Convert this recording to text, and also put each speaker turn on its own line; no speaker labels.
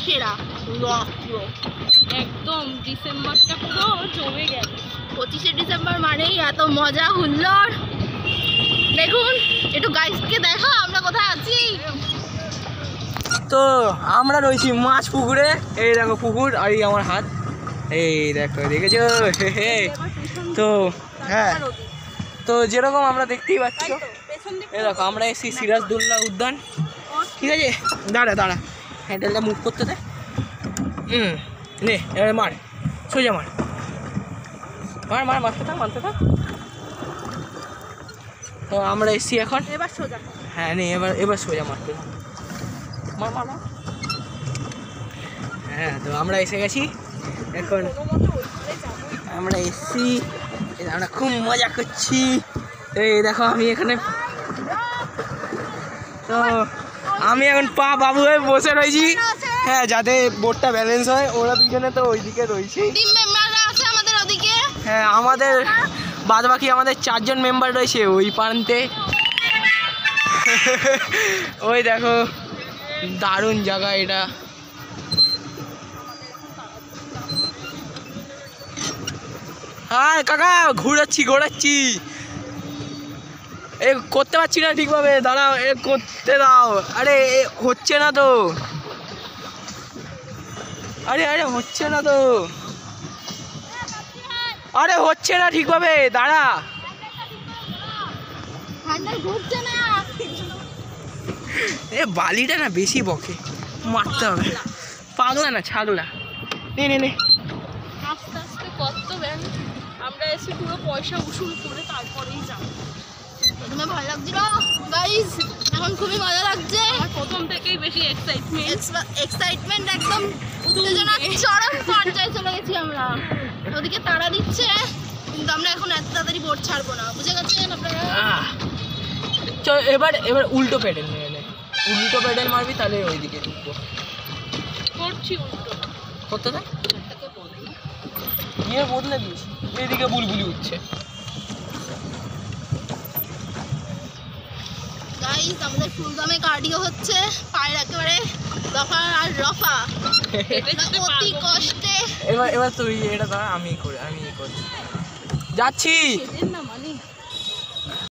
সেরা একদম। ডিসেম্বরটা পুরো জমে গেল। 25শে ডিসেম্বর মানেই এত মজা হুল্লোড়। দেখুন একটু গাইসকে দেখো আমরা কোথায় আছি।
তো আমরা রয়েছি মাছ পুকুরে। এই দেখো পুকুর আর এই আমার হাত, এই দেখো দেখেছো। তো হ্যাঁ, তো যেরকম আমরা দেখতেই পাচ্ছ, এই দেখো আমরা এসেছি সিরাজদৌল্লা উদ্যান। ঠিক আছে, দাঁড়া দাঁড়া, হ্যান্ডেলটা মুভ করতে দে। নে এবার মার, সোজা মার মার মার, মারতে থাক মারতে থাক। তো আমরা এসেছি এখন,
এবার সোজা।
হ্যাঁ নে এবার সোজা মারতে থাক, মার মার মার। হ্যাঁ, তো আমরা এসে গেছি এখন, আমরা এসেছি, আমরা খুব মজা করছি। এই দেখো আমি এখানে, তো আমি এখন পা বাবু হয়ে বসে রয়েছি। হ্যাঁ, যাতে বোটটা ব্যালেন্স হয়। ওরা দুজনে তো ওইদিকে রয়েছে। হ্যাঁ, আমাদের বাদ বাকি আমাদের 4 জন মেম্বার রয়েছে ওই প্রান্তে। ওই দেখো দারুণ জায়গা এটা। হ্যাঁ কাকা, ঘোরাচ্ছি এ করতে পারছি না ঠিকভাবে, দাঁড়াও এ করতে দাও। আরে হচ্ছে না তো, আরে হচ্ছে না তো, আরে হচ্ছে না ঠিকভাবে, দাঁড়া। এ বালিটা না বেশি বকে, মারতে হবে। পাগলা না ছাগলা। নে নে নে,
আস্তে আস্তে কত ব্যান। আমরা এসে পুরো পয়সা উসুল করে তারপরেই যাবো। প্রথমে ভয় লাগছিল গাইস, এখন খুবই মজা লাগছে। প্রথম থেকেই বেশি এক্সাইটমেন্ট, একদম উত্তেজনা চরম পর্যায়ে চলে গেছি আমরা। ওদিকে তাড়া দিচ্ছে, কিন্তু আমরা এখন এত তাড়াতাড়ি বোট ছাড়বো না, বুঝে গেছেন আপনারা?
চল এবার উল্টো প্যাডেল নিয়ে নে, উল্টো প্যাডেল মারবি তাহলে ওইদিকে ঢুকবো।
করছি উল্টো,
করতে থাক। গিয়ে বদলে দিয়েছি, এদিকে বুলবুলি উঠছে।
গাইস আমাদের ফুলদমে কার্ডিও হচ্ছে, পায়ের একেবারে রফা আর রফা, অতি কষ্টে।
এবার তুই এটা দাঁড়া, আমি করি যাচ্ছি।
না মানে